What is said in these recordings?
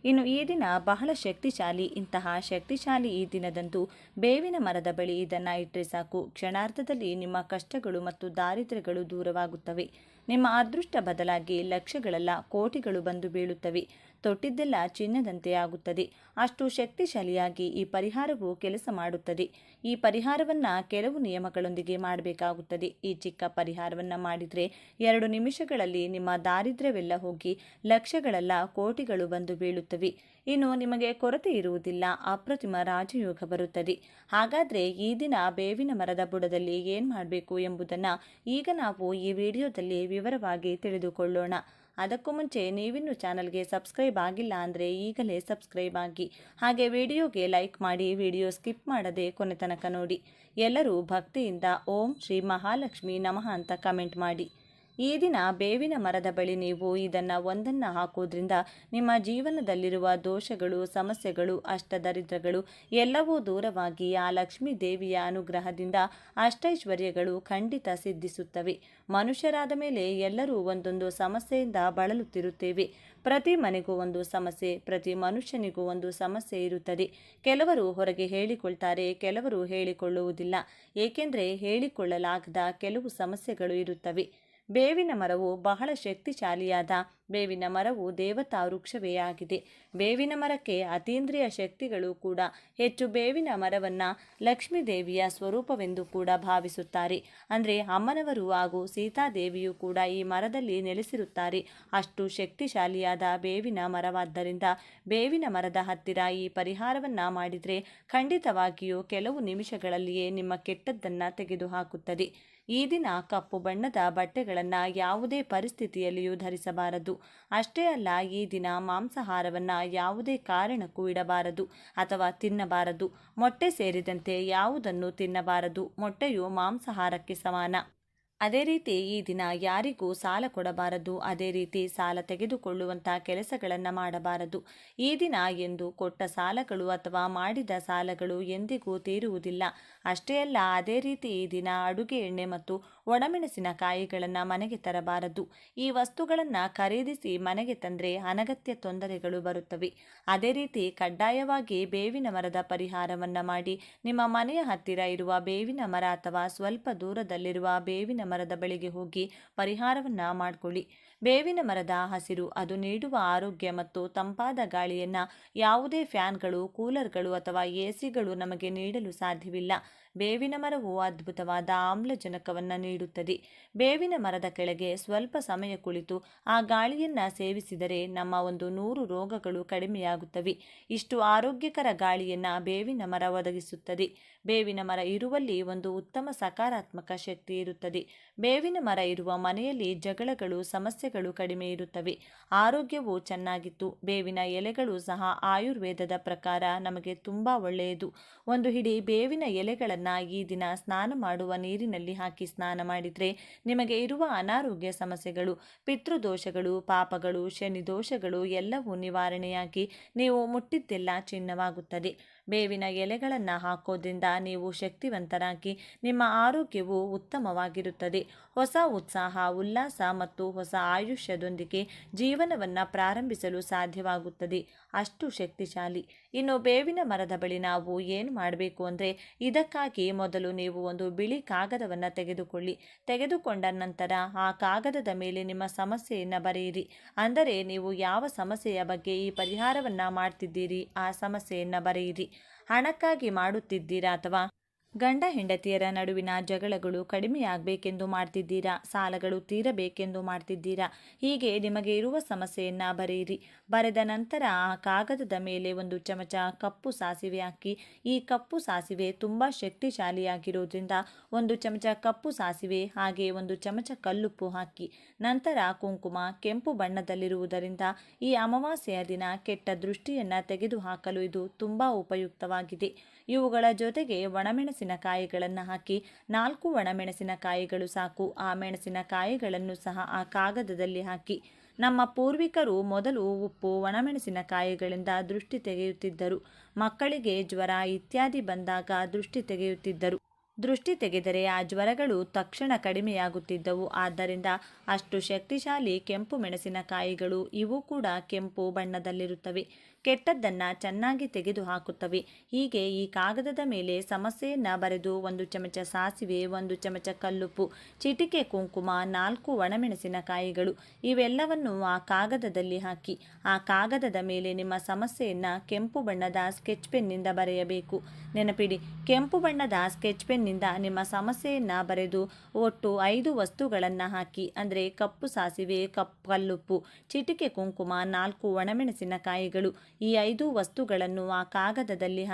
ಇನ್ನು ಈ ದಿನ ಬಹಳ ಶಕ್ತಿಶಾಲಿ. ಇಂತಹ ಶಕ್ತಿಶಾಲಿ ಈ ದಿನದಂದು ಬೇವಿನ ಮರದ ಬಳಿ ಇದನ್ನು ಇಟ್ಟರೆ ಸಾಕು, ಕ್ಷಣಾರ್ಧದಲ್ಲಿ ನಿಮ್ಮ ಕಷ್ಟಗಳು ಮತ್ತು ದಾರಿದ್ರ್ಯಗಳು ದೂರವಾಗುತ್ತವೆ. ನಿಮ್ಮ ಅದೃಷ್ಟ ಬದಲಾಗಿ ಲಕ್ಷಗಳಲ್ಲ ಕೋಟಿಗಳು ಬಂದು ಬೀಳುತ್ತವೆ. ತೊಟ್ಟಿದ್ದೆಲ್ಲ ಚಿನ್ನದಂತೆ ಆಗುತ್ತದೆ. ಅಷ್ಟು ಶಕ್ತಿಶಾಲಿಯಾಗಿ ಈ ಪರಿಹಾರವು ಕೆಲಸ ಮಾಡುತ್ತದೆ. ಈ ಪರಿಹಾರವನ್ನು ಕೆಲವು ನಿಯಮಗಳೊಂದಿಗೆ ಮಾಡಬೇಕಾಗುತ್ತದೆ. ಈ ಚಿಕ್ಕ ಪರಿಹಾರವನ್ನು ಮಾಡಿದರೆ 2 ನಿಮಿಷಗಳಲ್ಲಿ ನಿಮ್ಮ ದಾರಿದ್ರ್ಯವೆಲ್ಲ ಹೋಗಿ ಲಕ್ಷಗಳಲ್ಲ ಕೋಟಿಗಳು ಬಂದು ಬೀಳುತ್ತವೆ. ಇನ್ನು ನಿಮಗೆ ಕೊರತೆ ಇರುವುದಿಲ್ಲ, ಅಪ್ರತಿಮ ರಾಜಯೋಗ ಬರುತ್ತದೆ. ಹಾಗಾದರೆ ಈ ದಿನ ಬೇವಿನ ಮರದ ಬುಡದಲ್ಲಿ ಏನು ಮಾಡಬೇಕು ಎಂಬುದನ್ನು ಈಗ ನಾವು ಈ ವಿಡಿಯೋದಲ್ಲಿ ವಿವರವಾಗಿ ತಿಳಿದುಕೊಳ್ಳೋಣ. ಅದಕ್ಕೂ ಮುಂಚೆ ನೀವಿನ್ನೂ ಚಾನಲ್ಗೆ ಸಬ್ಸ್ಕ್ರೈಬ್ ಆಗಿಲ್ಲ ಅಂದರೆ ಈಗಲೇ ಸಬ್ಸ್ಕ್ರೈಬ್ ಆಗಿ, ಹಾಗೆ ವಿಡಿಯೋಗೆ ಲೈಕ್ ಮಾಡಿ, ವಿಡಿಯೋ ಸ್ಕಿಪ್ ಮಾಡದೆ ಕೊನೆ ತನಕ ನೋಡಿ. ಎಲ್ಲರೂ ಭಕ್ತಿಯಿಂದ ಓಂ ಶ್ರೀ ಮಹಾಲಕ್ಷ್ಮಿ ನಮಃ ಅಂತ ಕಮೆಂಟ್ ಮಾಡಿ. ಈ ದಿನ ಬೇವಿನ ಮರದ ಬಳಿ ನೀವು ಇದನ್ನು ಒಂದನ್ನು ಹಾಕೋದ್ರಿಂದ ನಿಮ್ಮ ಜೀವನದಲ್ಲಿರುವ ದೋಷಗಳು, ಸಮಸ್ಯೆಗಳು, ಅಷ್ಟದರಿದ್ರಗಳು ಎಲ್ಲವೂ ದೂರವಾಗಿ ಆ ಲಕ್ಷ್ಮೀ ದೇವಿಯ ಅನುಗ್ರಹದಿಂದ ಅಷ್ಟೈಶ್ವರ್ಯಗಳು ಖಂಡಿತ ಸಿದ್ಧಿಸುತ್ತವೆ. ಮನುಷ್ಯರಾದ ಮೇಲೆ ಎಲ್ಲರೂ ಒಂದೊಂದು ಸಮಸ್ಯೆಯಿಂದ ಬಳಲುತ್ತಿರುತ್ತೇವೆ. ಪ್ರತಿ ಮನೆಗೂ ಒಂದು ಸಮಸ್ಯೆ, ಪ್ರತಿ ಮನುಷ್ಯನಿಗೂ ಒಂದು ಸಮಸ್ಯೆ ಇರುತ್ತದೆ. ಕೆಲವರು ಹೊರಗೆ ಹೇಳಿಕೊಳ್ತಾರೆ, ಕೆಲವರು ಹೇಳಿಕೊಳ್ಳುವುದಿಲ್ಲ. ಏಕೆಂದರೆ ಹೇಳಿಕೊಳ್ಳಲಾಗದ ಕೆಲವು ಸಮಸ್ಯೆಗಳು ಇರುತ್ತವೆ. ಬೇವಿನ ಮರವು ಬಹಳ ಶಕ್ತಿಶಾಲಿಯಾದ ಬೇವಿನ ಮರವು ದೇವತಾ ವೃಕ್ಷವೇ ಆಗಿದೆ. ಬೇವಿನ ಮರಕ್ಕೆ ಅತೀಂದ್ರಿಯ ಶಕ್ತಿಗಳು ಕೂಡ ಹೆಚ್ಚು. ಬೇವಿನ ಮರವನ್ನು ಲಕ್ಷ್ಮೀ ದೇವಿಯ ಸ್ವರೂಪವೆಂದು ಕೂಡ ಭಾವಿಸುತ್ತಾರೆ. ಅಂದರೆ ಅಮ್ಮನವರು ಹಾಗೂ ಸೀತಾದೇವಿಯು ಕೂಡ ಈ ಮರದಲ್ಲಿ ನೆಲೆಸಿರುತ್ತಾರೆ. ಅಷ್ಟು ಶಕ್ತಿಶಾಲಿಯಾದ ಬೇವಿನ ಮರವಾದ್ದರಿಂದ ಬೇವಿನ ಮರದ ಹತ್ತಿರ ಈ ಪರಿಹಾರವನ್ನು ಮಾಡಿದರೆ ಖಂಡಿತವಾಗಿಯೂ ಕೆಲವು ನಿಮಿಷಗಳಲ್ಲಿಯೇ ನಿಮ್ಮ ಕೆಟ್ಟದ್ದನ್ನು ತೆಗೆದುಹಾಕುತ್ತದೆ. ಈ ದಿನ ಕಪ್ಪು ಬಣ್ಣದ ಬಟ್ಟೆಗಳನ್ನು ಯಾವುದೇ ಪರಿಸ್ಥಿತಿಯಲ್ಲಿಯೂ ಧರಿಸಬಾರದು. ಅಷ್ಟೇ ಅಲ್ಲ, ಈ ದಿನ ಮಾಂಸಾಹಾರವನ್ನು ಯಾವುದೇ ಕಾರಣಕ್ಕೂ ಇಡಬಾರದು ಅಥವಾ ತಿನ್ನಬಾರದು. ಮೊಟ್ಟೆ ಸೇರಿದಂತೆ ಯಾವುದನ್ನು ತಿನ್ನಬಾರದು. ಮೊಟ್ಟೆಯು ಮಾಂಸಾಹಾರಕ್ಕೆ ಸಮಾನ. ಅದೇ ರೀತಿ ಈ ದಿನ ಯಾರಿಗೂ ಸಾಲ ಕೊಡಬಾರದು. ಅದೇ ರೀತಿ ಸಾಲ ತೆಗೆದುಕೊಳ್ಳುವಂಥ ಕೆಲಸಗಳನ್ನು ಮಾಡಬಾರದು. ಈ ದಿನ ಎಂದು ಕೊಟ್ಟ ಸಾಲಗಳು ಅಥವಾ ಮಾಡಿದ ಸಾಲಗಳು ಎಂದಿಗೂ ತೀರುವುದಿಲ್ಲ. ಅಷ್ಟೇ ಅಲ್ಲ, ಅದೇ ರೀತಿ ಈ ದಿನ ಅಡುಗೆ ಎಣ್ಣೆ ಮತ್ತು ಒಣಮೆಣಸಿನಕಾಯಿಗಳನ್ನು ಮನೆಗೆ ತರಬಾರದು. ಈ ವಸ್ತುಗಳನ್ನು ಖರೀದಿಸಿ ಮನೆಗೆ ತಂದರೆ ಅನಗತ್ಯ ತೊಂದರೆಗಳು ಬರುತ್ತವೆ. ಅದೇ ರೀತಿ ಕಡ್ಡಾಯವಾಗಿ ಬೇವಿನ ಮರದ ಪರಿಹಾರವನ್ನು ಮಾಡಿ ನಿಮ್ಮ ಮನೆಯ ಹತ್ತಿರ ಇರುವ ಬೇವಿನ ಮರ ಅಥವಾ ಸ್ವಲ್ಪ ದೂರದಲ್ಲಿರುವ ಬೇವಿನ ಮರದ ಬಳಿಗೆ ಹೋಗಿ ಪರಿಹಾರವನ್ನು ಮಾಡಿಕೊಳ್ಳಿ. ಬೇವಿನ ಮರದ ಹಸಿರು ಅದು ನೀಡುವ ಆರೋಗ್ಯ ಮತ್ತು ತಂಪಾದ ಗಾಳಿಯನ್ನು ಯಾವುದೇ ಫ್ಯಾನ್ಗಳು, ಕೂಲರ್ಗಳು ಅಥವಾ ಎಸಿಗಳು ನಮಗೆ ನೀಡಲು ಸಾಧ್ಯವಿಲ್ಲ. ಬೇವಿನ ಮರವು ಅದ್ಭುತವಾದ ಆಮ್ಲಜನಕವನ್ನು ನೀಡುತ್ತದೆ. ಬೇವಿನ ಮರದ ಕೆಳಗೆ ಸ್ವಲ್ಪ ಸಮಯ ಕುಳಿತು ಆ ಗಾಳಿಯನ್ನು ಸೇವಿಸಿದರೆ ನಮ್ಮ 100 ರೋಗಗಳು ಕಡಿಮೆಯಾಗುತ್ತವೆ. ಇಷ್ಟು ಆರೋಗ್ಯಕರ ಗಾಳಿಯನ್ನು ಬೇವಿನ ಮರ ಒದಗಿಸುತ್ತದೆ. ಬೇವಿನ ಮರ ಇರುವಲ್ಲಿ ಒಂದು ಉತ್ತಮ ಸಕಾರಾತ್ಮಕ ಶಕ್ತಿ ಇರುತ್ತದೆ. ಬೇವಿನ ಮರ ಇರುವ ಮನೆಯಲ್ಲಿ ಜಗಳಗಳು, ಸಮಸ್ಯೆಗಳು ಕಡಿಮೆ ಇರುತ್ತವೆ. ಆರೋಗ್ಯವು ಚೆನ್ನಾಗಿತ್ತು. ಬೇವಿನ ಎಲೆಗಳು ಸಹ ಆಯುರ್ವೇದದ ಪ್ರಕಾರ ನಮಗೆ ತುಂಬ ಒಳ್ಳೆಯದು. ಒಂದು ಹಿಡಿ ಬೇವಿನ ಎಲೆಗಳನ್ನು ಈ ದಿನ ಸ್ನಾನ ಮಾಡುವ ನೀರಿನಲ್ಲಿ ಹಾಕಿ ಸ್ನಾನ ಮಾಡಿದರೆ ನಿಮಗೆ ಇರುವ ಅನಾರೋಗ್ಯ ಸಮಸ್ಯೆಗಳು, ಪಿತೃದೋಷಗಳು, ಪಾಪಗಳು, ಶನಿ ದೋಷಗಳು ಎಲ್ಲವೂ ನಿವಾರಣೆಯಾಗಿ ನೀವು ಮುಟ್ಟಿದ್ದೆಲ್ಲ ಚಿನ್ನವಾಗುತ್ತದೆ. ಬೇವಿನ ಎಲೆಗಳನ್ನು ಹಾಕೋದ್ರಿಂದ ನೀವು ಶಕ್ತಿವಂತರಾಗಿ ನಿಮ್ಮ ಆರೋಗ್ಯವು ಉತ್ತಮವಾಗಿರುತ್ತದೆ. ಹೊಸ ಉತ್ಸಾಹ, ಉಲ್ಲಾಸ ಮತ್ತು ಹೊಸ ಆಯುಷ್ಯದೊಂದಿಗೆ ಜೀವನವನ್ನು ಪ್ರಾರಂಭಿಸಲು ಸಾಧ್ಯವಾಗುತ್ತದೆ. ಅಷ್ಟು ಶಕ್ತಿಶಾಲಿ. ಇನ್ನು ಬೇವಿನ ಮರದ ಬಳಿ ನಾವು ಏನು ಮಾಡಬೇಕು ಅಂದರೆ, ಇದಕ್ಕಾಗಿ ಮೊದಲು ನೀವು ಒಂದು ಬಿಳಿ ಕಾಗದವನ್ನು ತೆಗೆದುಕೊಂಡ ನಂತರ ಆ ಕಾಗದದ ಮೇಲೆ ನಿಮ್ಮ ಸಮಸ್ಯೆಯನ್ನು ಬರೆಯಿರಿ. ಅಂದರೆ ನೀವು ಯಾವ ಸಮಸ್ಯೆಯ ಬಗ್ಗೆ ಈ ಪರಿಹಾರವನ್ನು ಮಾಡ್ತಿದ್ದೀರಿ ಆ ಸಮಸ್ಯೆಯನ್ನು ಬರೆಯಿರಿ. ಹಣಕ್ಕಾಗಿ ಮಾಡುತ್ತಿದ್ದೀರಾ ಅಥವಾ ಗಂಡ ಹೆಂಡತಿಯರ ನಡುವಿನ ಜಗಳಗಳು ಕಡಿಮೆಯಾಗಬೇಕೆಂದು ಮಾಡ್ತಿದ್ದೀರಾ, ಸಾಲಗಳು ತೀರಬೇಕೆಂದು ಮಾಡ್ತಿದ್ದೀರಾ, ಹೀಗೆ ನಿಮಗೆ ಇರುವ ಸಮಸ್ಯೆಯನ್ನು ಬರೆಯಿರಿ. ಬರೆದ ನಂತರ ಆ ಕಾಗದದ ಮೇಲೆ 1 ಚಮಚ ಕಪ್ಪು ಸಾಸಿವೆ ಹಾಕಿ. ಈ ಕಪ್ಪು ಸಾಸಿವೆ ತುಂಬ ಶಕ್ತಿಶಾಲಿಯಾಗಿರೋದ್ರಿಂದ 1 ಚಮಚ ಕಪ್ಪು ಸಾಸಿವೆ ಹಾಗೆ 1 ಚಮಚ ಕಲ್ಲುಪ್ಪು ಹಾಕಿ. ನಂತರ ಕುಂಕುಮ ಕೆಂಪು ಬಣ್ಣದಲ್ಲಿರುವುದರಿಂದ ಈ ಅಮಾವಾಸ್ಯೆಯ ದಿನ ಕೆಟ್ಟ ದೃಷ್ಟಿಯನ್ನು ತೆಗೆದುಹಾಕಲು ಇದು ತುಂಬ ಉಪಯುಕ್ತವಾಗಿದೆ. ಇವುಗಳ ಜೊತೆಗೆ ಒಣಮೆಣಸಿನಕಾಯಿಗಳನ್ನು ಹಾಕಿ. 4 ಒಣಮೆಣಸಿನಕಾಯಿಗಳು ಸಾಕು. ಆ ಮೆಣಸಿನಕಾಯಿಗಳನ್ನು ಸಹ ಆ ಕಾಗದದಲ್ಲಿ ಹಾಕಿ. ನಮ್ಮ ಪೂರ್ವಿಕರು ಮೊದಲು ಉಪ್ಪು, ಒಣಮೆಣಸಿನಕಾಯಿಗಳಿಂದ ದೃಷ್ಟಿ ತೆಗೆಯುತ್ತಿದ್ದರು. ಮಕ್ಕಳಿಗೆ ಜ್ವರ ಇತ್ಯಾದಿ ಬಂದಾಗ ದೃಷ್ಟಿ ತೆಗೆಯುತ್ತಿದ್ದರು. ದೃಷ್ಟಿ ತೆಗೆದರೆ ಆ ಜ್ವರಗಳು ತಕ್ಷಣ ಕಡಿಮೆಯಾಗುತ್ತಿದ್ದವು. ಆದ್ದರಿಂದ ಅಷ್ಟು ಶಕ್ತಿಶಾಲಿ ಕೆಂಪು ಮೆಣಸಿನಕಾಯಿಗಳು. ಇವು ಕೂಡ ಕೆಂಪು ಬಣ್ಣದಲ್ಲಿರುತ್ತವೆ. ಕೆಟ್ಟದ್ದನ್ನು ಚೆನ್ನಾಗಿ ತೆಗೆದುಹಾಕುತ್ತವೆ. ಹೀಗೆ ಈ ಕಾಗದದ ಮೇಲೆ ಸಮಸ್ಯೆಯನ್ನು ಬರೆದು 1 ಚಮಚ ಸಾಸಿವೆ, 1 ಚಮಚ ಕಲ್ಲುಪ್ಪು, ಚಿಟಿಕೆ ಕುಂಕುಮ, 4 ಒಣಮೆಣಸಿನಕಾಯಿಗಳು ಇವೆಲ್ಲವನ್ನು ಆ ಕಾಗದದಲ್ಲಿ ಹಾಕಿ ಆ ಕಾಗದದ ಮೇಲೆ ನಿಮ್ಮ ಸಮಸ್ಯೆಯನ್ನು ಕೆಂಪು ಬಣ್ಣದ ಸ್ಕೆಚ್ ಪೆನ್ನಿಂದ ಬರೆಯಬೇಕು. ನೆನಪಿಡಿ, ಕೆಂಪು ಬಣ್ಣದ ಸ್ಕೆಚ್ ಪೆನ್ನಿಂದ ನಿಮ್ಮ ಸಮಸ್ಯೆಯನ್ನು ಬರೆದು ಒಟ್ಟು 5 ವಸ್ತುಗಳನ್ನು ಹಾಕಿ. ಅಂದರೆ ಕಪ್ಪು ಸಾಸಿವೆ, ಕಲ್ಲುಪ್ಪು, ಚಿಟಿಕೆ ಕುಂಕುಮ, 4 ಒಣಮೆಣಸಿನಕಾಯಿಗಳು ಈ 5 ವಸ್ತುಗಳನ್ನು ಆ ಕಾಗದದಲ್ಲಿ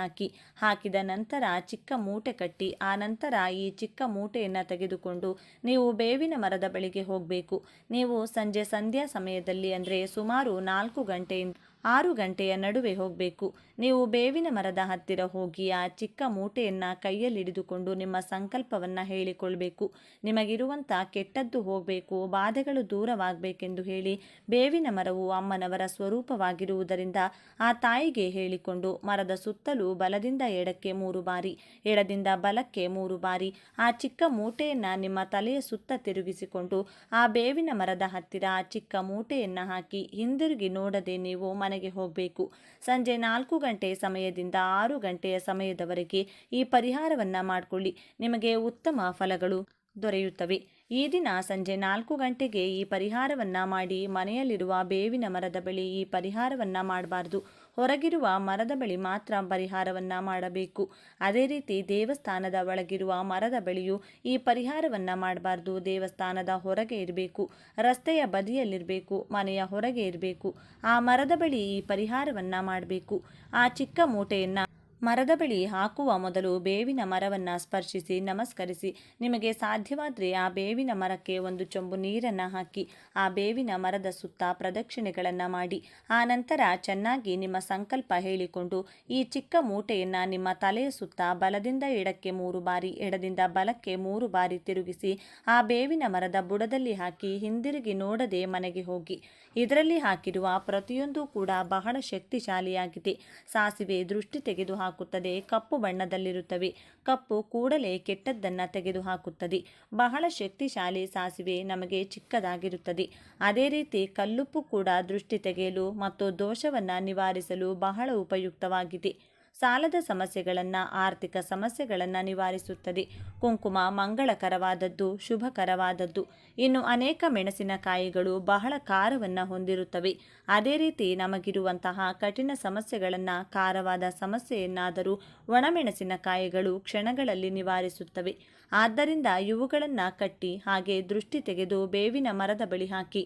ಹಾಕಿದ ನಂತರ ಚಿಕ್ಕ ಮೂಟೆ ಕಟ್ಟಿ ಆ ನಂತರ ಈ ಚಿಕ್ಕ ಮೂಟೆಯನ್ನು ತೆಗೆದುಕೊಂಡು ನೀವು ಬೇವಿನ ಮರದ ಬಳಿಗೆ ಹೋಗಬೇಕು. ನೀವು ಸಂಧ್ಯಾ ಸಮಯದಲ್ಲಿ ಅಂದರೆ ಸುಮಾರು 4 ಗಂಟೆಯಿಂದ 6 ಗಂಟೆಯ ನಡುವೆ ಹೋಗಬೇಕು. ನೀವು ಬೇವಿನ ಮರದ ಹತ್ತಿರ ಹೋಗಿ ಆ ಚಿಕ್ಕ ಮೂಟೆಯನ್ನು ಕೈಯಲ್ಲಿ ಹಿಡಿದುಕೊಂಡು ನಿಮ್ಮ ಸಂಕಲ್ಪವನ್ನು ಹೇಳಿಕೊಳ್ಬೇಕು. ನಿಮಗಿರುವಂಥ ಕೆಟ್ಟದ್ದು ಹೋಗಬೇಕು, ಬಾಧೆಗಳು ದೂರವಾಗಬೇಕೆಂದು ಹೇಳಿ ಬೇವಿನ ಮರವು ಅಮ್ಮನವರ ಸ್ವರೂಪವಾಗಿರುವುದರಿಂದ ಆ ತಾಯಿಗೆ ಹೇಳಿಕೊಂಡು ಮರದ ಸುತ್ತಲೂ ಬಲದಿಂದ ಎಡಕ್ಕೆ 3 ಬಾರಿ, ಎಡದಿಂದ ಬಲಕ್ಕೆ 3 ಬಾರಿ ಆ ಚಿಕ್ಕ ಮೂಟೆಯನ್ನು ನಿಮ್ಮ ತಲೆಯ ಸುತ್ತ ತಿರುಗಿಸಿಕೊಂಡು ಆ ಬೇವಿನ ಮರದ ಹತ್ತಿರ ಆ ಚಿಕ್ಕ ಮೂಟೆಯನ್ನು ಹಾಕಿ ಹಿಂದಿರುಗಿ ನೋಡದೆ ನೀವು ಮನೆಗೆ ಹೋಗಬೇಕು. ಸಂಜೆ 4 ಗಂಟೆ ಸಮಯದಿಂದ 6 ಗಂಟೆಯ ಸಮಯದವರೆಗೆ ಈ ಪರಿಹಾರವನ್ನು ಮಾಡಿಕೊಳ್ಳಿ. ನಿಮಗೆ ಉತ್ತಮ ಫಲಗಳು ದೊರೆಯುತ್ತವೆ. ಈ ದಿನ ಸಂಜೆ 4 ಗಂಟೆಗೆ ಈ ಪರಿಹಾರವನ್ನು ಮಾಡಿ. ಮನೆಯಲ್ಲಿರುವ ಬೇವಿನ ಮರದ ಬಳಿ ಈ ಪರಿಹಾರವನ್ನು ಮಾಡಬಾರ್ದು. ಹೊರಗಿರುವ ಮರದ ಬಳಿ ಮಾತ್ರ ಪರಿಹಾರವನ್ನು ಮಾಡಬೇಕು. ಅದೇ ರೀತಿ ದೇವಸ್ಥಾನದ ಒಳಗಿರುವ ಮರದ ಬಳಿಯೂ ಈ ಪರಿಹಾರವನ್ನು ಮಾಡಬಾರ್ದು. ದೇವಸ್ಥಾನದ ಹೊರಗೆ ಇರಬೇಕು, ರಸ್ತೆಯ ಬದಿಯಲ್ಲಿರಬೇಕು, ಮನೆಯ ಹೊರಗೆ ಇರಬೇಕು. ಆ ಮರದ ಬಳಿ ಈ ಪರಿಹಾರವನ್ನು ಮಾಡಬೇಕು. ಆ ಚಿಕ್ಕ ಮೂಟೆಯನ್ನು ಮರದ ಬಳಿ ಹಾಕುವ ಮೊದಲು ಬೇವಿನ ಮರವನ್ನು ಸ್ಪರ್ಶಿಸಿ ನಮಸ್ಕರಿಸಿ. ನಿಮಗೆ ಸಾಧ್ಯವಾದರೆ ಆ ಬೇವಿನ ಮರಕ್ಕೆ 1 ಚೊಂಬು ನೀರನ್ನು ಹಾಕಿ ಆ ಬೇವಿನ ಮರದ ಸುತ್ತ ಪ್ರದಕ್ಷಿಣೆಗಳನ್ನು ಮಾಡಿ. ಆ ನಂತರ ಚೆನ್ನಾಗಿ ನಿಮ್ಮ ಸಂಕಲ್ಪ ಹೇಳಿಕೊಂಡು ಈ ಚಿಕ್ಕ ಮೂಟೆಯನ್ನು ನಿಮ್ಮ ತಲೆಯ ಸುತ್ತ ಬಲದಿಂದ ಎಡಕ್ಕೆ 3 ಬಾರಿ, ಎಡದಿಂದ ಬಲಕ್ಕೆ 3 ಬಾರಿ ತಿರುಗಿಸಿ ಆ ಬೇವಿನ ಮರದ ಬುಡದಲ್ಲಿ ಹಾಕಿ ಹಿಂದಿರುಗಿ ನೋಡದೆ ಮನೆಗೆ ಹೋಗಿ. ಇದರಲ್ಲಿ ಹಾಕಿರುವ ಪ್ರತಿಯೊಂದು ಕೂಡ ಬಹಳ ಶಕ್ತಿಶಾಲಿಯಾಗಿದೆ. ಸಾಸಿವೆ ದೃಷ್ಟಿ ತೆಗೆದುಹಾಕುತ್ತದೆ. ಕಪ್ಪು ಬಣ್ಣದಲ್ಲಿರುತ್ತವೆ. ಕಪ್ಪು ಕೂಡಲೇ ಕೆಟ್ಟದ್ದನ್ನು ತೆಗೆದುಹಾಕುತ್ತದೆ. ಬಹಳ ಶಕ್ತಿಶಾಲಿ ಸಾಸಿವೆ ನಮಗೆ ಚಿಕ್ಕದಾಗಿರುತ್ತದೆ. ಅದೇ ರೀತಿ ಕಲ್ಲುಪ್ಪು ಕೂಡ ದೃಷ್ಟಿ ತೆಗೆಯಲು ಮತ್ತು ದೋಷವನ್ನು ನಿವಾರಿಸಲು ಬಹಳ ಉಪಯುಕ್ತವಾಗಿದೆ. ಸಾಲದ ಸಮಸ್ಯೆಗಳನ್ನು, ಆರ್ಥಿಕ ಸಮಸ್ಯೆಗಳನ್ನು ನಿವಾರಿಸುತ್ತದೆ. ಕುಂಕುಮ ಮಂಗಳಕರವಾದದ್ದು, ಶುಭಕರವಾದದ್ದು. ಇನ್ನು ಅನೇಕ ಮೆಣಸಿನಕಾಯಿಗಳು ಬಹಳ ಖಾರವನ್ನು ಹೊಂದಿರುತ್ತವೆ. ಅದೇ ರೀತಿ ನಮಗಿರುವಂತಹ ಕಠಿಣ ಸಮಸ್ಯೆಗಳನ್ನು, ಖಾರವಾದ ಸಮಸ್ಯೆಯನ್ನಾದರೂ ಒಣಮೆಣಸಿನಕಾಯಿಗಳು ಕ್ಷಣಗಳಲ್ಲಿ ನಿವಾರಿಸುತ್ತವೆ. ಆದ್ದರಿಂದ ಇವುಗಳನ್ನು ಕಟ್ಟಿ ಹಾಗೆ ದೃಷ್ಟಿ ತೆಗೆದು ಬೇವಿನ ಮರದ ಬಳಿ ಹಾಕಿ.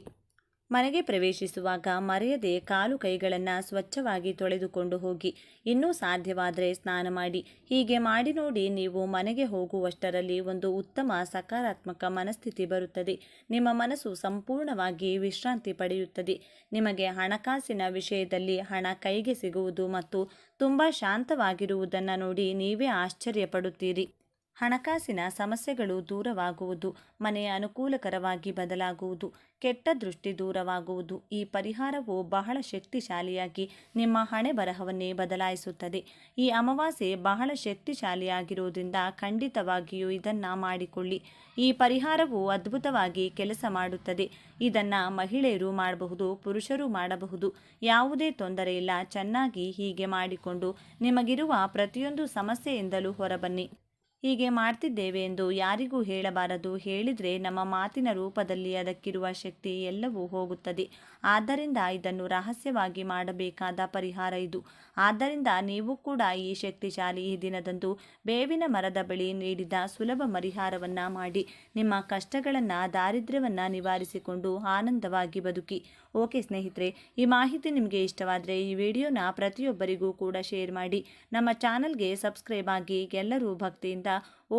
ಮನೆಗೆ ಪ್ರವೇಶಿಸುವಾಗ ಮರೆಯದೆ ಕಾಲು ಕೈಗಳನ್ನು ಸ್ವಚ್ಛವಾಗಿ ತೊಳೆದುಕೊಂಡು ಹೋಗಿ. ಇನ್ನೂ ಸಾಧ್ಯವಾದರೆ ಸ್ನಾನ ಮಾಡಿ. ಹೀಗೆ ಮಾಡಿ ನೋಡಿ. ನೀವು ಮನೆಗೆ ಹೋಗುವಷ್ಟರಲ್ಲಿ ಒಂದು ಉತ್ತಮ ಸಕಾರಾತ್ಮಕ ಮನಸ್ಥಿತಿ ಬರುತ್ತದೆ. ನಿಮ್ಮ ಮನಸ್ಸು ಸಂಪೂರ್ಣವಾಗಿ ವಿಶ್ರಾಂತಿ ಪಡೆಯುತ್ತದೆ. ನಿಮಗೆ ಹಣಕಾಸಿನ ವಿಷಯದಲ್ಲಿ ಹಣ ಕೈಗೆ ಸಿಗುವುದು ಮತ್ತು ತುಂಬ ಶಾಂತವಾಗಿರುವುದನ್ನು ನೋಡಿ ನೀವೇ ಆಶ್ಚರ್ಯಪಡುತ್ತೀರಿ. ಹಣಕಾಸಿನ ಸಮಸ್ಯೆಗಳು ದೂರವಾಗುವುದು, ಮನೆಯ ಅನುಕೂಲಕರವಾಗಿ ಬದಲಾಗುವುದು, ಕೆಟ್ಟ ದೃಷ್ಟಿ ದೂರವಾಗುವುದು. ಈ ಪರಿಹಾರವು ಬಹಳ ಶಕ್ತಿಶಾಲಿಯಾಗಿ ನಿಮ್ಮ ಹಣೆ ಬರಹವನ್ನೇ ಬದಲಾಯಿಸುತ್ತದೆ. ಈ ಅಮಾವಾಸ್ಯೆ ಬಹಳ ಶಕ್ತಿಶಾಲಿಯಾಗಿರುವುದರಿಂದ ಖಂಡಿತವಾಗಿಯೂ ಇದನ್ನು ಮಾಡಿಕೊಳ್ಳಿ. ಈ ಪರಿಹಾರವು ಅದ್ಭುತವಾಗಿ ಕೆಲಸ ಮಾಡುತ್ತದೆ. ಇದನ್ನು ಮಹಿಳೆಯರು ಮಾಡಬಹುದು, ಪುರುಷರು ಮಾಡಬಹುದು. ಯಾವುದೇ ತೊಂದರೆ ಇಲ್ಲ. ಚೆನ್ನಾಗಿ ಹೀಗೆ ಮಾಡಿಕೊಂಡು ನಿಮಗಿರುವ ಪ್ರತಿಯೊಂದು ಸಮಸ್ಯೆಯಿಂದಲೂ ಹೊರಬನ್ನಿ. ಹೀಗೆ ಮಾಡ್ತಿದ್ದೇವೆ ಎಂದು ಯಾರಿಗೂ ಹೇಳಬಾರದು. ಹೇಳಿದರೆ ನಮ್ಮ ಮಾತಿನ ರೂಪದಲ್ಲಿ ಅದಕ್ಕಿರುವ ಶಕ್ತಿ ಎಲ್ಲವೂ ಹೋಗುತ್ತದೆ. ಆದ್ದರಿಂದ ಇದನ್ನು ರಹಸ್ಯವಾಗಿ ಮಾಡಬೇಕಾದ ಪರಿಹಾರ ಇದು. ಆದ್ದರಿಂದ ನೀವು ಕೂಡ ಈ ಶಕ್ತಿಶಾಲಿ ಈ ದಿನದಂದು ಬೇವಿನ ಮರದ ಬಳಿ ನೀಡಿದ ಸುಲಭ ಪರಿಹಾರವನ್ನು ಮಾಡಿ ನಿಮ್ಮ ಕಷ್ಟಗಳನ್ನು, ದಾರಿದ್ರ್ಯವನ್ನು ನಿವಾರಿಸಿಕೊಂಡು ಆನಂದವಾಗಿ ಬದುಕಿ. ಓಕೆ ಸ್ನೇಹಿತರೆ, ಈ ಮಾಹಿತಿ ನಿಮಗೆ ಇಷ್ಟವಾದರೆ ಈ ವಿಡಿಯೋನ ಪ್ರತಿಯೊಬ್ಬರಿಗೂ ಕೂಡ ಶೇರ್ ಮಾಡಿ. ನಮ್ಮ ಚಾನಲ್ಗೆ ಸಬ್ಸ್ಕ್ರೈಬ್ ಆಗಿ. ಎಲ್ಲರೂ ಭಕ್ತಿಯಿಂದ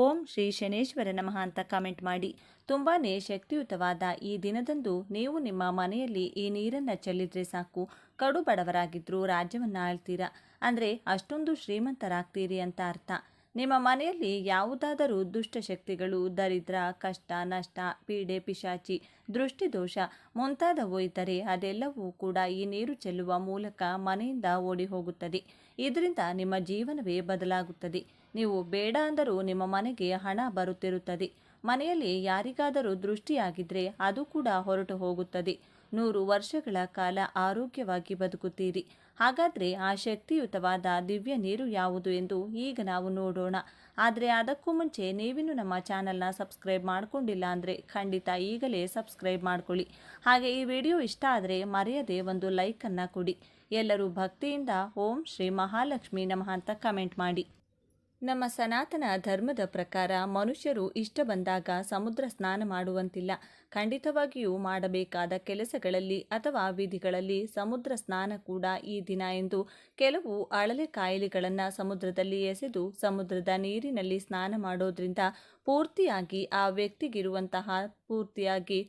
ಓಂ ಶ್ರೀ ಶನೇಶ್ವರ ನಮಃ ಅಂತ ಕಮೆಂಟ್ ಮಾಡಿ. ತುಂಬಾ ಶಕ್ತಿಯುತವಾದ ಈ ದಿನದಂದು ನೀವು ನಿಮ್ಮ ಮನೆಯಲ್ಲಿ ಈ ನೀರನ್ನು ಚೆಲ್ಲಿದ್ರೆ ಸಾಕು, ಕಡು ಬಡವರಾಗಿದ್ದರೂ ರಾಜ್ಯವನ್ನು ಆಳ್ತೀರಾ. ಅಂದರೆ ಅಷ್ಟೊಂದು ಶ್ರೀಮಂತರಾಗ್ತೀರಿ ಅಂತ ಅರ್ಥ. ನಿಮ್ಮ ಮನೆಯಲ್ಲಿ ಯಾವುದಾದರೂ ದುಷ್ಟಶಕ್ತಿಗಳು, ದರಿದ್ರ, ಕಷ್ಟ, ನಷ್ಟ, ಪೀಡೆ, ಪಿಶಾಚಿ, ದೃಷ್ಟಿದೋಷ ಮುಂತಾದವು ಇದ್ದರೆ ಅದೆಲ್ಲವೂ ಕೂಡ ಈ ನೀರು ಚೆಲ್ಲುವ ಮೂಲಕ ಮನೆಯಿಂದ ಓಡಿ ಹೋಗುತ್ತದೆ. ಇದರಿಂದ ನಿಮ್ಮ ಜೀವನವೇ ಬದಲಾಗುತ್ತದೆ. ನೀವು ಬೇಡ ಅಂದರೂ ನಿಮ್ಮ ಮನೆಗೆ ಹಣ ಬರುತ್ತಿರುತ್ತದೆ. ಮನೆಯಲ್ಲಿ ಯಾರಿಗಾದರೂ ದೃಷ್ಟಿಯಾಗಿದ್ದರೆ ಅದು ಕೂಡ ಹೊರಟು ಹೋಗುತ್ತದೆ. 100 ವರ್ಷಗಳ ಕಾಲ ಆರೋಗ್ಯವಾಗಿ ಬದುಕುತ್ತೀರಿ. ಹಾಗಾದರೆ ಆ ಶಕ್ತಿಯುತವಾದ ದಿವ್ಯ ನೀರು ಯಾವುದು ಎಂದು ಈಗ ನಾವು ನೋಡೋಣ. ಆದರೆ ಅದಕ್ಕೂ ಮುಂಚೆ ನೀವಿನ್ನೂ ನಮ್ಮ ಚಾನಲ್ನ ಸಬ್ಸ್ಕ್ರೈಬ್ ಮಾಡಿಕೊಂಡಿಲ್ಲ ಅಂದರೆ ಖಂಡಿತ ಈಗಲೇ ಸಬ್ಸ್ಕ್ರೈಬ್ ಮಾಡ್ಕೊಳ್ಳಿ. ಹಾಗೆ ಈ ವಿಡಿಯೋ ಇಷ್ಟ ಆದರೆ ಮರೆಯದೆ ಒಂದು ಲೈಕನ್ನು ಕೊಡಿ. ಎಲ್ಲರೂ ಭಕ್ತಿಯಿಂದ ಓಂ ಶ್ರೀ ಮಹಾಲಕ್ಷ್ಮಿ ನಮಃ ಅಂತ ಕಮೆಂಟ್ ಮಾಡಿ. ನಮ್ಮ ಸನಾತನ ಧರ್ಮದ ಪ್ರಕಾರ ಮನುಷ್ಯರು ಇಷ್ಟ ಬಂದಾಗ ಸಮುದ್ರ ಸ್ನಾನ ಮಾಡುವಂತಿಲ್ಲ. ಖಂಡಿತವಾಗಿಯೂ ಮಾಡಬೇಕಾದ ಕೆಲಸಗಳಲ್ಲಿ ಅಥವಾ ವಿಧಿಗಳಲ್ಲಿ ಸಮುದ್ರ ಸ್ನಾನ ಕೂಡ ಈ ದಿನ ಎಂದು ಕೆಲವು ಅಳಲೆ ಕಾಯಿಲೆಗಳನ್ನು ಸಮುದ್ರದಲ್ಲಿ ಎಸೆದು ಸಮುದ್ರದ ನೀರಿನಲ್ಲಿ ಸ್ನಾನ ಮಾಡೋದ್ರಿಂದ ಪೂರ್ತಿಯಾಗಿ ಆ ವ್ಯಕ್ತಿಗಿರುವಂತಹ ಪೂರ್ತಿಯಾಗಿ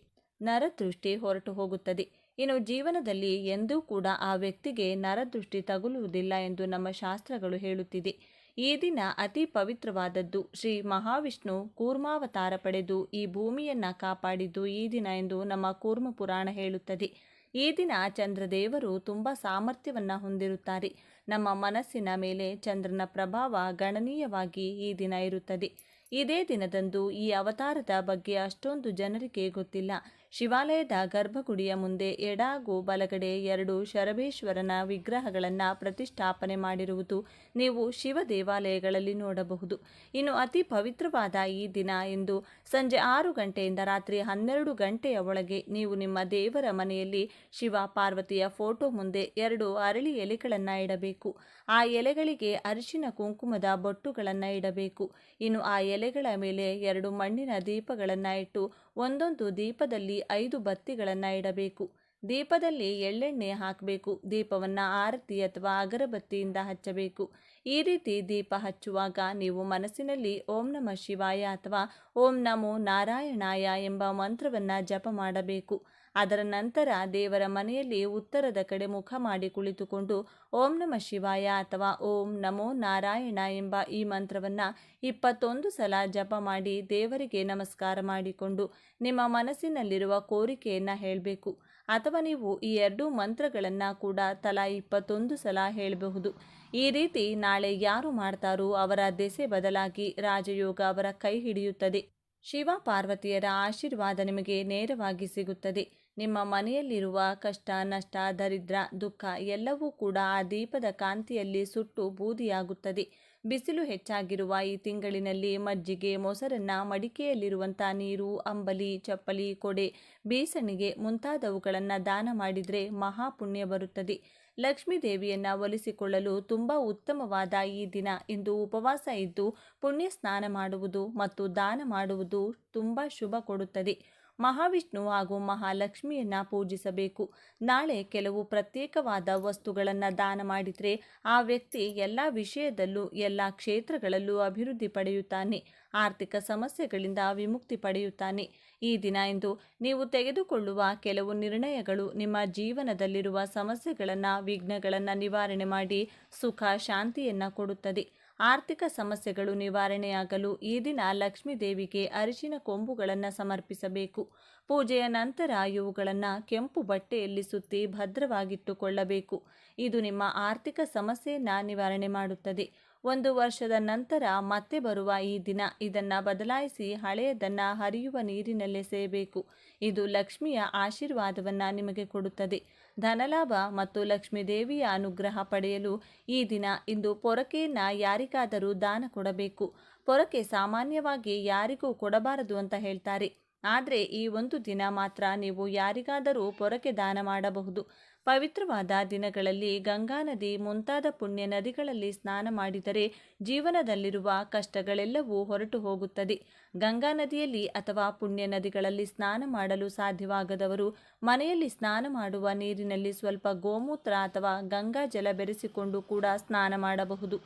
ನರದೃಷ್ಟಿ ಹೊರಟು ಹೋಗುತ್ತದೆ. ಇನ್ನು ಜೀವನದಲ್ಲಿ ಎಂದೂ ಕೂಡ ಆ ವ್ಯಕ್ತಿಗೆ ನರದೃಷ್ಟಿ ತಗುಲುವುದಿಲ್ಲ ಎಂದು ನಮ್ಮ ಶಾಸ್ತ್ರಗಳು ಹೇಳುತ್ತಿದೆ. ಈ ದಿನ ಅತಿ ಪವಿತ್ರವಾದದ್ದು. ಶ್ರೀ ಮಹಾವಿಷ್ಣು ಕೂರ್ಮಾವತಾರ ಪಡೆದು ಈ ಭೂಮಿಯನ್ನು ಕಾಪಾಡಿದ್ದು ಈ ದಿನ ಎಂದು ನಮ್ಮ ಕೂರ್ಮ ಪುರಾಣ ಹೇಳುತ್ತದೆ. ಈ ದಿನ ಚಂದ್ರದೇವರು ತುಂಬ ಸಾಮರ್ಥ್ಯವನ್ನು ಹೊಂದಿರುತ್ತಾರೆ. ನಮ್ಮ ಮನಸ್ಸಿನ ಮೇಲೆ ಚಂದ್ರನ ಪ್ರಭಾವ ಗಣನೀಯವಾಗಿ ಈ ದಿನ ಇರುತ್ತದೆ. ಇದೇ ದಿನದಂದು ಈ ಅವತಾರದ ಬಗ್ಗೆ ಅಷ್ಟೊಂದು ಜನರಿಗೆ ಗೊತ್ತಿಲ್ಲ. ಶಿವಾಲಯದ ಗರ್ಭಗುಡಿಯ ಮುಂದೆ ಎಡ ಹಾಗೂ ಬಲಗಡೆ 2 ಶರಬೇಶ್ವರನ ವಿಗ್ರಹಗಳನ್ನು ಪ್ರತಿಷ್ಠಾಪನೆ ಮಾಡಿರುವುದು ನೀವು ಶಿವ ದೇವಾಲಯಗಳಲ್ಲಿ ನೋಡಬಹುದು. ಇನ್ನು ಅತಿ ಪವಿತ್ರವಾದ ಈ ದಿನ ಎಂದು ಸಂಜೆ 6 ಗಂಟೆಯಿಂದ ರಾತ್ರಿ 12 ಗಂಟೆಯ ಒಳಗೆ ನೀವು ನಿಮ್ಮ ದೇವರ ಮನೆಯಲ್ಲಿ ಶಿವ ಪಾರ್ವತಿಯ ಫೋಟೋ ಮುಂದೆ 2 ಅರಳಿ ಎಲೆಗಳನ್ನು ಇಡಬೇಕು. ಆ ಎಲೆಗಳಿಗೆ ಅರಿಶಿನ ಕುಂಕುಮದ ಬೊಟ್ಟುಗಳನ್ನು ಇಡಬೇಕು. ಇನ್ನು ಆ ಎಲೆಗಳ ಮೇಲೆ 2 ಮಣ್ಣಿನ ದೀಪಗಳನ್ನು ಇಟ್ಟು ಒಂದೊಂದು ದೀಪದಲ್ಲಿ 5 ಬತ್ತಿಗಳನ್ನು ಇಡಬೇಕು. ದೀಪದಲ್ಲಿ ಎಳ್ಳೆಣ್ಣೆ ಹಾಕಬೇಕು. ದೀಪವನ್ನು ಆರತಿ ಅಥವಾ ಅಗರಬತ್ತಿಯಿಂದ ಹಚ್ಚಬೇಕು. ಈ ರೀತಿ ದೀಪ ಹಚ್ಚುವಾಗ ನೀವು ಮನಸ್ಸಿನಲ್ಲಿ ಓಂ ನಮಃ ಶಿವಾಯ ಅಥವಾ ಓಂ ನಮೋ ನಾರಾಯಣಾಯ ಎಂಬ ಮಂತ್ರವನ್ನು ಜಪ ಮಾಡಬೇಕು. ಅದರ ನಂತರ ದೇವರ ಮನೆಯಲ್ಲಿ ಉತ್ತರದ ಕಡೆ ಮುಖ ಮಾಡಿ ಕುಳಿತುಕೊಂಡು ಓಂ ನಮಃ ಶಿವಾಯ ಅಥವಾ ಓಂ ನಮೋ ನಾರಾಯಣ ಎಂಬ ಈ ಮಂತ್ರವನ್ನು 21 ಸಲ ಜಪ ಮಾಡಿ ದೇವರಿಗೆ ನಮಸ್ಕಾರ ಮಾಡಿಕೊಂಡು ನಿಮ್ಮ ಮನಸ್ಸಿನಲ್ಲಿರುವ ಕೋರಿಕೆಯನ್ನು ಹೇಳಬೇಕು. ಅಥವಾ ನೀವು ಈ 2 ಮಂತ್ರಗಳನ್ನು ಕೂಡ ತಲಾ 21 ಸಲ ಹೇಳಬಹುದು. ಈ ರೀತಿ ನಾಳೆ ಯಾರು ಮಾಡ್ತಾರೋ ಅವರ ದೆಸೆ ಬದಲಾಗಿ ರಾಜಯೋಗ ಅವರ ಕೈ ಹಿಡಿಯುತ್ತದೆ. ಶಿವ ಪಾರ್ವತಿಯರ ಆಶೀರ್ವಾದ ನಿಮಗೆ ನೇರವಾಗಿ ಸಿಗುತ್ತದೆ. ನಿಮ್ಮ ಮನೆಯಲ್ಲಿರುವ ಕಷ್ಟ, ನಷ್ಟ, ದರಿದ್ರ, ದುಃಖ ಎಲ್ಲವೂ ಕೂಡ ಆ ದೀಪದ ಕಾಂತಿಯಲ್ಲಿ ಸುಟ್ಟು ಬೂದಿಯಾಗುತ್ತದೆ. ಬಿಸಿಲು ಹೆಚ್ಚಾಗಿರುವ ಈ ತಿಂಗಳಿನಲ್ಲಿ ಮಜ್ಜಿಗೆ, ಮೊಸರನ್ನ, ಮಡಿಕೆಯಲ್ಲಿರುವಂಥ ನೀರು, ಅಂಬಲಿ, ಚಪ್ಪಲಿ, ಕೊಡೆ, ಬೀಸಣಿಗೆ ಮುಂತಾದವುಗಳನ್ನು ದಾನ ಮಾಡಿದರೆ ಮಹಾಪುಣ್ಯ ಬರುತ್ತದೆ. ಲಕ್ಷ್ಮೀ ದೇವಿಯನ್ನು ಒಲಿಸಿಕೊಳ್ಳಲು ತುಂಬ ಉತ್ತಮವಾದ ಈ ದಿನ ಇಂದು ಉಪವಾಸ ಇದ್ದು ಪುಣ್ಯ ಸ್ನಾನ ಮಾಡುವುದು ಮತ್ತು ದಾನ ಮಾಡುವುದು ತುಂಬ ಶುಭ ಕೊಡುತ್ತದೆ. ಮಹಾವಿಷ್ಣು ಹಾಗೂ ಮಹಾಲಕ್ಷ್ಮಿಯನ್ನು ಪೂಜಿಸಬೇಕು. ನಾಳೆ ಕೆಲವು ಪ್ರತ್ಯೇಕವಾದ ವಸ್ತುಗಳನ್ನು ದಾನ ಮಾಡಿದರೆ ಆ ವ್ಯಕ್ತಿ ಎಲ್ಲ ವಿಷಯದಲ್ಲೂ ಎಲ್ಲ ಕ್ಷೇತ್ರಗಳಲ್ಲೂ ಅಭಿವೃದ್ಧಿ ಪಡೆಯುತ್ತಾನೆ. ಆರ್ಥಿಕ ಸಮಸ್ಯೆಗಳಿಂದ ವಿಮುಕ್ತಿ ಪಡೆಯುತ್ತಾನೆ. ಈ ದಿನ ಇಂದು ನೀವು ತೆಗೆದುಕೊಳ್ಳುವ ಕೆಲವು ನಿರ್ಣಯಗಳು ನಿಮ್ಮ ಜೀವನದಲ್ಲಿರುವ ಸಮಸ್ಯೆಗಳನ್ನು, ವಿಘ್ನಗಳನ್ನು ನಿವಾರಣೆ ಮಾಡಿ ಸುಖ ಶಾಂತಿಯನ್ನು ಕೊಡುತ್ತದೆ. ಆರ್ಥಿಕ ಸಮಸ್ಯೆಗಳು ನಿವಾರಣೆಯಾಗಲು ಈ ದಿನ ಲಕ್ಷ್ಮೀ ದೇವಿಗೆ ಅರಿಶಿನ ಕೊಂಬುಗಳನ್ನು ಸಮರ್ಪಿಸಬೇಕು. ಪೂಜೆಯ ನಂತರ ಇವುಗಳನ್ನು ಕೆಂಪು ಬಟ್ಟೆಯಲ್ಲಿ ಸುತ್ತಿ ಭದ್ರವಾಗಿಟ್ಟುಕೊಳ್ಳಬೇಕು. ಇದು ನಿಮ್ಮ ಆರ್ಥಿಕ ಸಮಸ್ಯೆಯನ್ನು ನಿವಾರಣೆ ಮಾಡುತ್ತದೆ. 1 ವರ್ಷದ ನಂತರ ಮತ್ತೆ ಬರುವ ಈ ದಿನ ಇದನ್ನು ಬದಲಾಯಿಸಿ ಹಳೆಯದನ್ನು ಹರಿಯುವ ನೀರಿನಲ್ಲೆಸೆಯಬೇಕು. ಇದು ಲಕ್ಷ್ಮಿಯ ಆಶೀರ್ವಾದವನ್ನು ನಿಮಗೆ ಕೊಡುತ್ತದೆ. ಧನಲಾಭ ಮತ್ತು ಲಕ್ಷ್ಮೀ ದೇವಿಯ ಅನುಗ್ರಹ ಪಡೆಯಲು ಈ ದಿನ ಇಂದು ಪೊರಕೆಯನ್ನು ಯಾರಿಗಾದರೂ ದಾನ ಕೊಡಬೇಕು. ಪೊರಕೆ ಸಾಮಾನ್ಯವಾಗಿ ಯಾರಿಗೂ ಕೊಡಬಾರದು ಅಂತ ಹೇಳ್ತಾರೆ. ಆದರೆ ಈ ಒಂದು ದಿನ ಮಾತ್ರ ನೀವು ಯಾರಿಗಾದರೂ ಪೊರಕೆ ದಾನ ಮಾಡಬಹುದು. ಪವಿತ್ರವಾದ ದಿನಗಳಲ್ಲಿ ಗಂಗಾ ನದಿ ಮುಂತಾದ ಪುಣ್ಯ ನದಿಗಳಲ್ಲಿ ಸ್ನಾನ ಮಾಡಿದರೆ ಜೀವನದಲ್ಲಿರುವ ಕಷ್ಟಗಳೆಲ್ಲವೂ ಹೊರಟು ಹೋಗುತ್ತದೆ. ಗಂಗಾ ನದಿಯಲ್ಲಿ ಅಥವಾ ಪುಣ್ಯ ನದಿಗಳಲ್ಲಿ ಸ್ನಾನ ಮಾಡಲು ಸಾಧ್ಯವಾಗದವರು ಮನೆಯಲ್ಲಿ ಸ್ನಾನ ಮಾಡುವ ನೀರಿನಲ್ಲಿ ಸ್ವಲ್ಪ ಗೋಮೂತ್ರ ಅಥವಾ ಗಂಗಾ ಜಲ ಬೆರೆಸಿಕೊಂಡು ಕೂಡ ಸ್ನಾನ ಮಾಡಬಹುದು.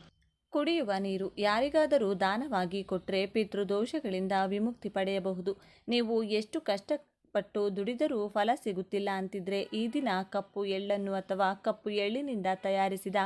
ಕುಡಿಯುವ ನೀರು ಯಾರಿಗಾದರೂ ದಾನವಾಗಿ ಕೊಟ್ಟರೆ ಪಿತೃದೋಷಗಳಿಂದ ವಿಮುಕ್ತಿ ಪಡೆಯಬಹುದು. ನೀವು ಎಷ್ಟು ಕಷ್ಟಪಟ್ಟು ದುಡಿದರೂ ಫಲ ಸಿಗುತ್ತಿಲ್ಲ ಅಂತಿದ್ರೆ ಈ ದಿನ ಕಪ್ಪು ಎಳ್ಳನ್ನು ಅಥವಾ ಕಪ್ಪು ಎಳ್ಳಿನಿಂದ ತಯಾರಿಸಿದ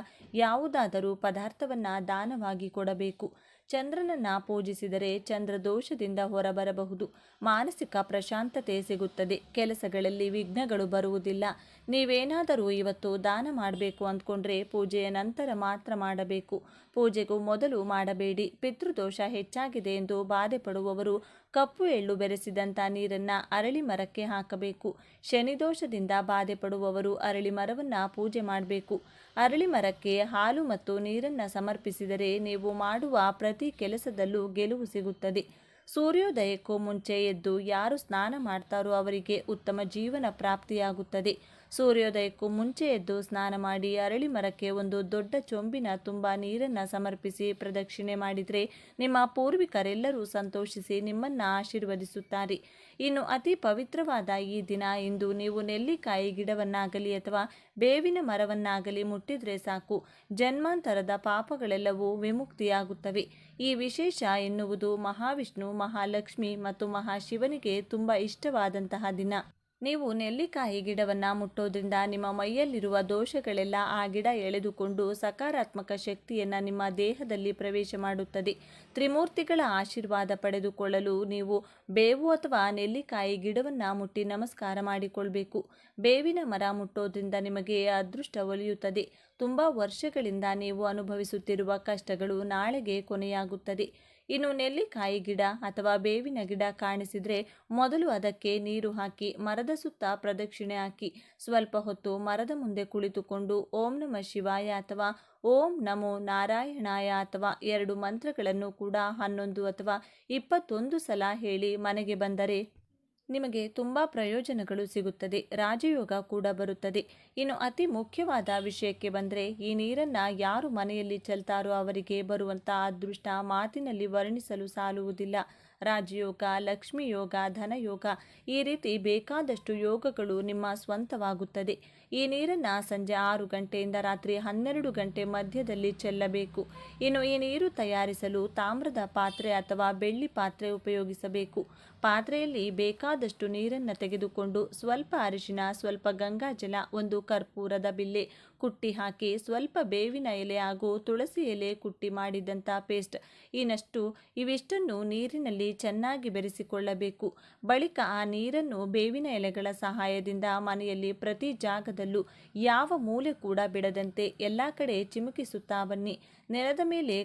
ಯಾವುದಾದರೂ ಪದಾರ್ಥವನ್ನು ದಾನವಾಗಿ ಕೊಡಬೇಕು. ಚಂದ್ರನನ್ನ ಪೂಜಿಸಿದರೆ ಚಂದ್ರ ದೋಷದಿಂದ ಹೊರಬರಬಹುದು. ಮಾನಸಿಕ ಪ್ರಶಾಂತತೆ ಸಿಗುತ್ತದೆ. ಕೆಲಸಗಳಲ್ಲಿ ವಿಘ್ನಗಳು ಬರುವುದಿಲ್ಲ. ನೀವೇನಾದರೂ ಇವತ್ತು ದಾನ ಮಾಡಬೇಕು ಅಂದ್ಕೊಂಡ್ರೆ ಪೂಜೆಯ ನಂತರ ಮಾತ್ರ ಮಾಡಬೇಕು. ಪೂಜೆಗೂ ಮೊದಲು ಮಾಡಬೇಡಿ. ಪಿತೃದೋಷ ಹೆಚ್ಚಾಗಿದೆ ಎಂದು ಬಾಧೆ ಪಡುವವರು ಕಪ್ಪು ಎಳ್ಳು ಬೆರೆಸಿದಂಥ ನೀರನ್ನು ಅರಳಿ ಮರಕ್ಕೆ ಹಾಕಬೇಕು. ಶನಿದೋಷದಿಂದ ಬಾಧೆ ಪಡುವವರು ಅರಳಿ ಮರವನ್ನು ಪೂಜೆ ಮಾಡಬೇಕು. ಅರಳಿ ಮರಕ್ಕೆ ಹಾಲು ಮತ್ತು ನೀರನ್ನು ಸಮರ್ಪಿಸಿದರೆ ನೀವು ಮಾಡುವ ಪ್ರತಿ ಕೆಲಸದಲ್ಲೂ ಗೆಲುವು ಸಿಗುತ್ತದೆ. ಸೂರ್ಯೋದಯಕ್ಕೂ ಮುಂಚೆ ಎದ್ದು ಯಾರು ಸ್ನಾನ ಮಾಡ್ತಾರೋ ಅವರಿಗೆ ಉತ್ತಮ ಜೀವನ ಪ್ರಾಪ್ತಿಯಾಗುತ್ತದೆ. ಸೂರ್ಯೋದಯಕ್ಕೂ ಮುಂಚೆ ಎದ್ದು ಸ್ನಾನ ಮಾಡಿ ಅರಳಿ ಮರಕ್ಕೆ ಒಂದು ದೊಡ್ಡ ಚೊಂಬಿನ ತುಂಬ ನೀರನ್ನು ಸಮರ್ಪಿಸಿ ಪ್ರದಕ್ಷಿಣೆ ಮಾಡಿದರೆ ನಿಮ್ಮ ಪೂರ್ವಿಕರೆಲ್ಲರೂ ಸಂತೋಷಿಸಿ ನಿಮ್ಮನ್ನು ಆಶೀರ್ವದಿಸುತ್ತಾರೆ. ಇನ್ನು ಅತಿ ಪವಿತ್ರವಾದ ಈ ದಿನ ಇಂದು ನೀವು ನೆಲ್ಲಿಕಾಯಿ ಗಿಡವನ್ನಾಗಲಿ ಅಥವಾ ಬೇವಿನ ಮರವನ್ನಾಗಲಿ ಮುಟ್ಟಿದರೆ ಸಾಕು, ಜನ್ಮಾಂತರದ ಪಾಪಗಳೆಲ್ಲವೂ ವಿಮುಕ್ತಿಯಾಗುತ್ತವೆ. ಈ ವಿಶೇಷ ಎನ್ನುವುದು ಮಹಾವಿಷ್ಣು, ಮಹಾಲಕ್ಷ್ಮಿ ಮತ್ತು ಮಹಾಶಿವನಿಗೆ ತುಂಬ ಇಷ್ಟವಾದಂತಹ ದಿನ. ನೀವು ನೆಲ್ಲಿಕಾಯಿ ಗಿಡವನ್ನು ಮುಟ್ಟೋದ್ರಿಂದ ನಿಮ್ಮ ಮೈಯಲ್ಲಿರುವ ದೋಷಗಳೆಲ್ಲ ಆ ಗಿಡ ಎಳೆದುಕೊಂಡು ಸಕಾರಾತ್ಮಕ ಶಕ್ತಿಯನ್ನು ನಿಮ್ಮ ದೇಹದಲ್ಲಿ ಪ್ರವೇಶ ಮಾಡುತ್ತದೆ. ತ್ರಿಮೂರ್ತಿಗಳ ಆಶೀರ್ವಾದ ಪಡೆದುಕೊಳ್ಳಲು ನೀವು ಬೇವು ಅಥವಾ ನೆಲ್ಲಿಕಾಯಿ ಗಿಡವನ್ನು ಮುಟ್ಟಿ ನಮಸ್ಕಾರ ಮಾಡಿಕೊಳ್ಬೇಕು. ಬೇವಿನ ಮರ ಮುಟ್ಟೋದ್ರಿಂದ ನಿಮಗೆ ಅದೃಷ್ಟ ಒಲಿಯುತ್ತದೆ. ತುಂಬ ವರ್ಷಗಳಿಂದ ನೀವು ಅನುಭವಿಸುತ್ತಿರುವ ಕಷ್ಟಗಳು ನಾಳೆಗೆ ಕೊನೆಯಾಗುತ್ತದೆ. ಇನ್ನು ನೆಲ್ಲಿಕಾಯಿ ಗಿಡ ಅಥವಾ ಬೇವಿನ ಗಿಡ ಕಾಣಿಸಿದರೆ ಮೊದಲು ಅದಕ್ಕೆ ನೀರು ಹಾಕಿ ಮರದ ಸುತ್ತ ಪ್ರದಕ್ಷಿಣೆ ಹಾಕಿ ಸ್ವಲ್ಪ ಹೊತ್ತು ಮರದ ಮುಂದೆ ಕುಳಿತುಕೊಂಡು ಓಂ ನಮಃ ಶಿವಾಯ ಅಥವಾ ಓಂ ನಮೋ ನಾರಾಯಣಾಯ ಅಥವಾ 2 ಮಂತ್ರಗಳನ್ನು ಕೂಡ 11 ಅಥವಾ 21 ಸಲ ಹೇಳಿ ಮನೆಗೆ ಬಂದರೆ ನಿಮಗೆ ತುಂಬ ಪ್ರಯೋಜನಗಳು ಸಿಗುತ್ತದೆ. ರಾಜಯೋಗ ಕೂಡ ಬರುತ್ತದೆ. ಇನ್ನು ಅತಿ ಮುಖ್ಯವಾದ ವಿಷಯಕ್ಕೆ ಬಂದರೆ ಈ ನೀರನ್ನು ಯಾರು ಮನೆಯಲ್ಲಿ ಚೆಲ್ತಾರೋ ಅವರಿಗೆ ಬರುವಂಥ ಅದೃಷ್ಟ ಮಾತಿನಲ್ಲಿ ವರ್ಣಿಸಲು ಸಾಲುವುದಿಲ್ಲ. ರಾಜಯೋಗ, ಲಕ್ಷ್ಮಿ ಯೋಗ, ಧನಯೋಗ, ಈ ರೀತಿ ಬೇಕಾದಷ್ಟು ಯೋಗಗಳು ನಿಮ್ಮ ಸ್ವಂತವಾಗುತ್ತದೆ. ಈ ನೀರನ್ನು ಸಂಜೆ 6 ಗಂಟೆಯಿಂದ ರಾತ್ರಿ 12 ಗಂಟೆ ಮಧ್ಯದಲ್ಲಿ ಚೆಲ್ಲಬೇಕು. ಇನ್ನು ಈ ನೀರು ತಯಾರಿಸಲು ತಾಮ್ರದ ಪಾತ್ರೆ ಅಥವಾ ಬೆಳ್ಳಿ ಪಾತ್ರೆ ಉಪಯೋಗಿಸಬೇಕು. ಪಾತ್ರೆಯಲ್ಲಿ ಬೇಕಾದಷ್ಟು ನೀರನ್ನು ತೆಗೆದುಕೊಂಡು ಸ್ವಲ್ಪ ಅರಿಶಿನ, ಸ್ವಲ್ಪ ಗಂಗಾಜಲ, ಒಂದು ಕರ್ಪೂರದ ಬಿಲ್ಲೆ ಕುಟ್ಟಿ ಹಾಕಿ ಸ್ವಲ್ಪ ಬೇವಿನ ಎಲೆ ಹಾಗೂ ತುಳಸಿ ಎಲೆ ಕುಟ್ಟಿ ಮಾಡಿದಂಥ ಪೇಸ್ಟ್ ಇವಿಷ್ಟನ್ನು ನೀರಿನಲ್ಲಿ ಚೆನ್ನಾಗಿ ಬೆರೆಸಿಕೊಳ್ಳಬೇಕು. ಬಳಿಕ ಆ ನೀರನ್ನು ಬೇವಿನ ಎಲೆಗಳ ಸಹಾಯದಿಂದ ಮನೆಯಲ್ಲಿ ಪ್ರತಿ ಜಾಗದಲ್ಲೂ ಯಾವ ಮೂಲೆ ಕೂಡ ಬಿಡದಂತೆ ಎಲ್ಲ ಕಡೆ ಚಿಮುಕಿಸುತ್ತಾ ಬನ್ನಿ. ನೆಲದ ಮೇಲೆ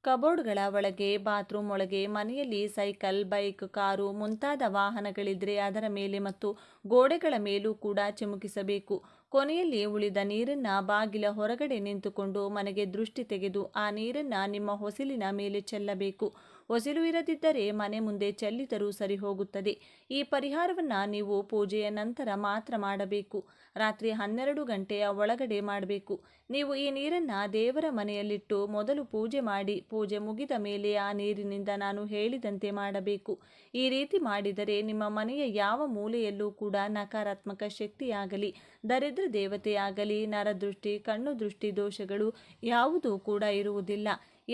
ಕಬೋರ್ಡ್ಗಳ ಒಳಗೆ, ಬಾತ್ರೂಮ್ ಒಳಗೆ, ಮನೆಯಲ್ಲಿ ಸೈಕಲ್, ಬೈಕ್, ಕಾರು ಮುಂತಾದ ವಾಹನಗಳಿದ್ರೆ ಅದರ ಮೇಲೆ ಮತ್ತು ಗೋಡೆಗಳ ಮೇಲೂ ಕೂಡ ಚಿಮುಕಿಸಬೇಕು. ಕೊನೆಯಲ್ಲಿ ಉಳಿದ ನೀರನ್ನು ಬಾಗಿಲ ಹೊರಗಡೆ ನಿಂತುಕೊಂಡು ಮನೆಗೆ ದೃಷ್ಟಿ ತೆಗೆದು ಆ ನೀರನ್ನು ನಿಮ್ಮ ಹೊಸಿಲಿನ ಮೇಲೆ ಚೆಲ್ಲಬೇಕು. ಹೊಸಿಲು ಇರದಿದ್ದರೆ ಮನೆ ಮುಂದೆ ಚೆಲ್ಲಿದರೂ ಸರಿ ಹೋಗುತ್ತದೆ. ಈ ಪರಿಹಾರವನ್ನು ನೀವು ಪೂಜೆಯ ನಂತರ ಮಾತ್ರ ಮಾಡಬೇಕು. ರಾತ್ರಿ 12 ಗಂಟೆಯ ಒಳಗಡೆ ಮಾಡಬೇಕು. ನೀವು ಈ ನೀರನ್ನು ದೇವರ ಮನೆಯಲ್ಲಿಟ್ಟು ಮೊದಲು ಪೂಜೆ ಮಾಡಿ ಪೂಜೆ ಮುಗಿದ ಮೇಲೆ ಆ ನೀರಿನಿಂದ ನಾನು ಹೇಳಿದಂತೆ ಮಾಡಬೇಕು. ಈ ರೀತಿ ಮಾಡಿದರೆ ನಿಮ್ಮ ಮನೆಯ ಯಾವ ಮೂಲೆಯಲ್ಲೂ ಕೂಡ ನಕಾರಾತ್ಮಕ ಶಕ್ತಿಯಾಗಲಿ, ದರಿದ್ರ ದೇವತೆಯಾಗಲಿ, ನರದೃಷ್ಟಿ, ಕಣ್ಣು ದೃಷ್ಟಿ ದೋಷಗಳು ಯಾವುದೂ ಕೂಡ ಇರುವುದಿಲ್ಲ.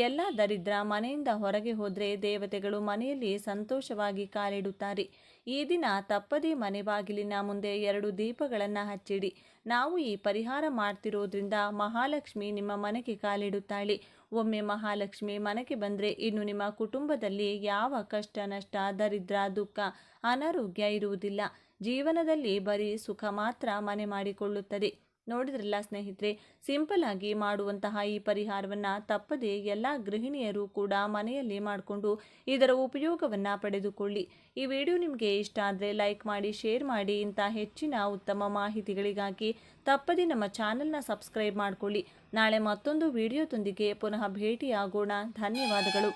ಎಲ್ಲ ದರಿದ್ರ ಮನೆಯಿಂದ ಹೊರಗೆ ಹೋದರೆ ದೇವತೆಗಳು ಮನೆಯಲ್ಲಿ ಸಂತೋಷವಾಗಿ ಕಾಲಿಡುತ್ತಾರೆ. ಈ ದಿನ ತಪ್ಪದೇ ಮನೆ ಬಾಗಿಲಿನ ಮುಂದೆ 2 ದೀಪಗಳನ್ನು ಹಚ್ಚಿಡಿ. ನಾವು ಈ ಪರಿಹಾರ ಮಾಡ್ತಿರೋದ್ರಿಂದ ಮಹಾಲಕ್ಷ್ಮಿ ನಿಮ್ಮ ಮನೆಗೆ ಕಾಲಿಡುತ್ತಾಳೆ. ಒಮ್ಮೆ ಮಹಾಲಕ್ಷ್ಮಿ ಮನೆಗೆ ಬಂದರೆ ಇನ್ನು ನಿಮ್ಮ ಕುಟುಂಬದಲ್ಲಿ ಯಾವ ಕಷ್ಟ, ನಷ್ಟ, ದರಿದ್ರ, ದುಃಖ, ಅನಾರೋಗ್ಯ ಇರುವುದಿಲ್ಲ. ಜೀವನದಲ್ಲಿ ಬರೀ ಸುಖ ಮಾತ್ರ ಮನೆ ಮಾಡಿಕೊಳ್ಳುತ್ತದೆ. ನೋಡಿದ್ರಲ್ಲ ಸ್ನೇಹಿತರೆ, ಸಿಂಪಲ್ ಆಗಿ ಮಾಡುವಂತಹ ಈ ಪರಿಹಾರವನ್ನು ತಪ್ಪದೆ ಎಲ್ಲ ಗೃಹಿಣಿಯರು ಕೂಡ ಮನೆಯಲ್ಲಿ ಮಾಡಿಕೊಂಡು ಇದರ ಉಪಯೋಗವನ್ನು ಪಡೆದುಕೊಳ್ಳಿ. ಈ ವಿಡಿಯೋ ನಿಮಗೆ ಇಷ್ಟ ಆದರೆ ಲೈಕ್ ಮಾಡಿ, ಶೇರ್ ಮಾಡಿ. ಇಂಥ ಹೆಚ್ಚಿನ ಉತ್ತಮ ಮಾಹಿತಿಗಳಿಗಾಗಿ ತಪ್ಪದೆ ನಮ್ಮ ಚಾನಲ್ನ ಸಬ್ಸ್ಕ್ರೈಬ್ ಮಾಡಿಕೊಳ್ಳಿ. ನಾಳೆ ಮತ್ತೊಂದು ವಿಡಿಯೋದೊಂದಿಗೆ ಪುನಃ ಭೇಟಿಯಾಗೋಣ. ಧನ್ಯವಾದಗಳು.